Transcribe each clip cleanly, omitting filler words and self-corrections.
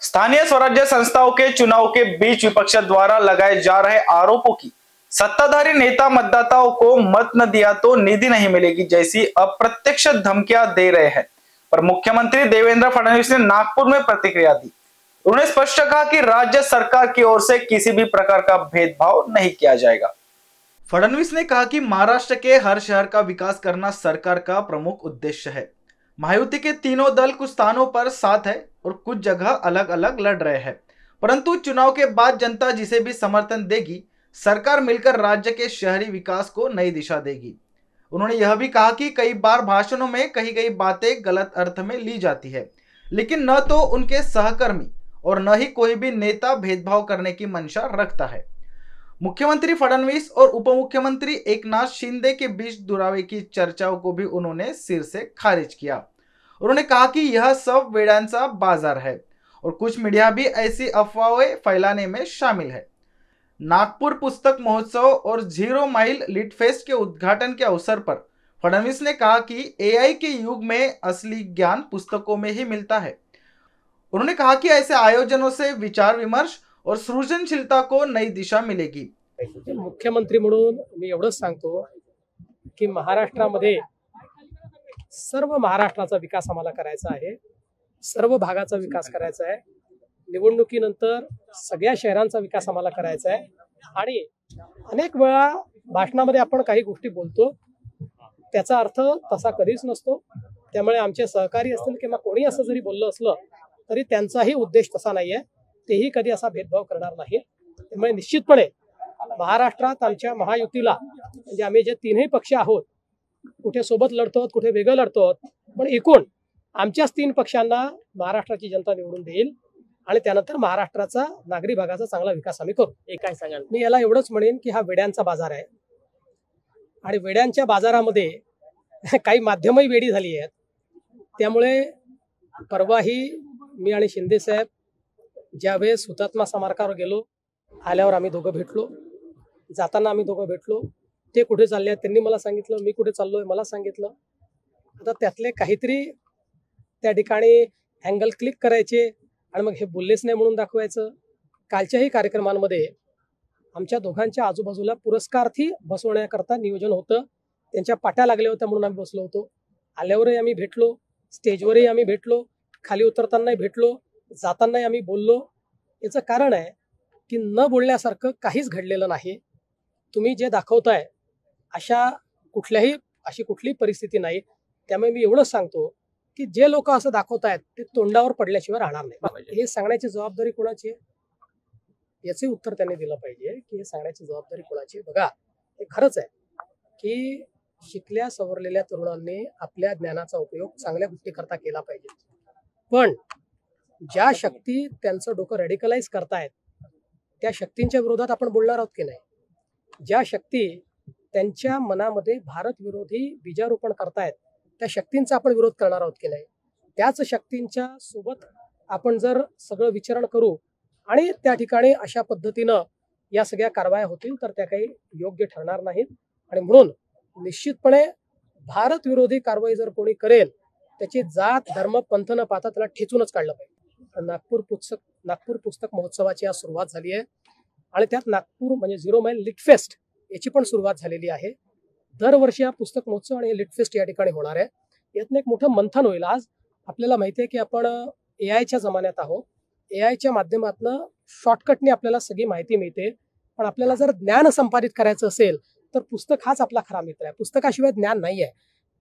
स्थानीय स्वराज्य संस्थाओं के चुनाव के बीच विपक्ष द्वारा लगाए जा रहे आरोपों की सत्ताधारी नेता मतदाताओं को मत न दिया तो निधि नहीं मिलेगी जैसी अप्रत्यक्ष धमकियां दे रहे हैं, पर मुख्यमंत्री देवेंद्र फडणवीस ने नागपुर में प्रतिक्रिया दी। उन्होंने स्पष्ट कहा कि राज्य सरकार की ओर से किसी भी प्रकार का भेदभाव नहीं किया जाएगा। फडणवीस ने कहा कि महाराष्ट्र के हर शहर का विकास करना सरकार का प्रमुख उद्देश्य है। महायुति के तीनों दल कुछ स्थानों पर साथ है और कुछ जगह अलग अलग लड़ रहे हैं, परंतु चुनाव के बाद जनता जिसे भी समर्थन देगी, सरकार मिलकर राज्य के शहरी विकास को नई दिशा देगी। उन्होंने यह भी कहा कि कई बार भाषणों में कही गई बातें गलत अर्थ में ली जाती है, लेकिन न तो उनके सहकर्मी और न ही कोई भी नेता भेदभाव करने की मंशा रखता है। मुख्यमंत्री फडणवीस और उप मुख्यमंत्री एकनाथ शिंदे के बीच दुरावे की चर्चाओं को भी उन्होंने सिर से खारिज किया। उन्होंने कहा कि यह सब वेड्यांचा बाजार है और कुछ मीडिया भी ऐसी अफवाहें फैलाने में शामिल है। नागपुर पुस्तक महोत्सव और 0 माइल लिट फेस्ट के उद्घाटन के अवसर पर फडणवीस ने कहा कि एआई के युग में असली ज्ञान पुस्तकों में ही मिलता है। उन्होंने कहा कि ऐसे आयोजनों से विचार विमर्श और सृजनशीलता को नई दिशा मिलेगी। मुख्यमंत्री म्हणून मी एवढंच सांगतो की महाराष्ट्रामध्ये सर्व महाराष्ट्राचा विकास आम्हाला करायचा आहे, सर्व भागाचा विकास करायचा आहे। निवडणुकीनंतर सगळ्या शहरांचा विकास आम्हाला करायचा आहे आणि अनेक वेळा भाषणामध्ये आपण काही गोष्टी बोलतो, त्याचा अर्थ तसा कधीच नसतो। त्यामुळे आमचे सहकारी असतील किंवा कोणी असं जरी बोललं असलं तरी त्यांचाही उद्देश तसा नाहीये, तेही कधी असा भेदभाव करणार नाही। त्यामुळे निश्चितपणे महाराष्ट्रात आमच्या महायुतीला म्हणजे आम्ही जे तीनही पक्ष आहोत, कुठे सोबत लढतो कुठे वेगळं लढतो, पण एकूण आमच्याच 3 पक्षांना महाराष्ट्राची जनता निवडून देईल आणि त्यानंतर महाराष्ट्राचा नागरी भागाचा चांगला विकास आम्ही करू। हे काय सांगाल? मी याला एवढंच म्हणेन की हा वेड्यांचा बाजार आहे आणि वेड्यांच्या बाजारामध्ये काही माध्यमही वेडी झाली आहेत। त्यामुळे परवाही मी आणि शिंदे साहेब ज्यावेळेस हुतात्मा स्मारकावर गेलो, आल्यावर आम्ही दोघं भेटलो, जाताना आम्ही दोघं भेटलो। ते कुठे चालले आहेत त्यांनी मला सांगितलं, मी कुठे चाललोय मला सांगितलं। आता त्यातले काहीतरी त्या ठिकाणी अँगल क्लिक करायचे आणि मग हे बोललेच नाही म्हणून दाखवायचं। कालच्याही कार्यक्रमांमध्ये आमच्या दोघांच्या आजूबाजूला पुरस्कार्थी बसवण्याकरता नियोजन होतं, त्यांच्या पाट्या लागल्या होत्या म्हणून आम्ही बसलो होतो। आल्यावरही आम्ही भेटलो, स्टेजवरही आम्ही भेटलो, खाली उतरतानाही भेटलो, जातानाही आम्ही बोललो। याचं कारण आहे की न बोलण्यासारखं काहीच घडलेलं नाही। तुम्ही जे दाखवताय अशी कुठलीही परिस्थिती नाही। त्यामुळे मी एवढंच सांगतो की जे लोक असं दाखवतायत ते तोंडावर पडल्याशिवाय राहणार नाही। हे सांगण्याची जबाबदारी कोणाची आहे याचे उत्तर त्यांनी दिलं पाहिजे की हे सांगण्याची जबाबदारी कोणाची आहे। बघा, हे खरंच आहे की शिकल्या सवरलेल्या तरुणांनी आपल्या ज्ञानाचा उपयोग चांगल्या गोष्टी करता केला पाहिजे, पण ज्या शक्ती त्यांचं डोकं रॅडिकलाइज करतायत त्या शक्तींच्या विरोधात आपण बोलणार आहोत की नाही? ज्या शक्ती त्यांच्या मनामध्ये भारत विरोधी बीजारोपण करतायत त्या शक्तींचा आपण विरोध करणार आहोत की नाही? त्याच शक्तींच्या सोबत आपण जर सगळं विचारण करू आणि त्या ठिकाणी अशा पद्धतीनं या सगळ्या कारवाया होतील तर त्या काही योग्य ठरणार नाहीत। आणि म्हणून निश्चितपणे भारत विरोधी कारवाई जर कोणी करेल त्याची जात धर्म पंथ न पाहता त्याला ठेचूनच काढलं पाहिजे। नागपूर पुस्तक महोत्सवाची आज सुरुवात झाली आहे आणि त्यात नागपूर म्हणजे 0 माइल लिट फेस्ट याची पण सुरुवात झालेली आहे। दरवर्षी हा पुस्तक महोत्सव आणि लिट फेस्ट या ठिकाणी होणार आहे। यातनं एक मोठं मंथन होईल। आज आपल्याला माहिती आहे की आपण एआयच्या जमान्यात आहोत, एआयच्या माध्यमातून शॉर्टकटने आपल्याला सगळी माहिती मिळते, पण आपल्याला जर ज्ञान संपादित करायचं असेल तर पुस्तक हाच आपला खरा मित्र आहे। पुस्तकाशिवाय ज्ञान नाही आहे।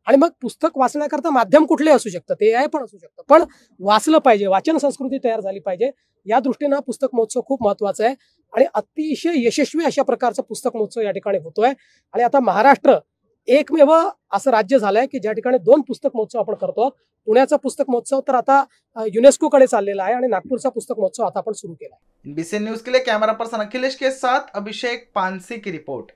आणि मग पुस्तक वाचण्याकरता माध्यम कुठले असू शकतं, ते एआय पण असू शकतं, पण वाचलं पाहिजे, वाचन संस्कृती तयार झाली पाहिजे। या दृष्टीने पुस्तक महोत्सव खूप महत्त्वाचा आहे आणि अतिशय यशस्वी अशा प्रकारचा पुस्तक महोत्सव या ठिकाणी होतोय। आणि आता महाराष्ट्र एकमेव असं राज्य झालंय की ज्या ठिकाणी 2 पुस्तक महोत्सव आपण करतो। पुण्याचा पुस्तक महोत्सव तर आता युनेस्कोकडे चाललेला आहे आणि नागपूरचा पुस्तक महोत्सव आता आपण सुरू केला है। NBC न्यूज के लिए कैमरा पर्सन अखिलेश के साथ अभिषेक पानसी की रिपोर्ट।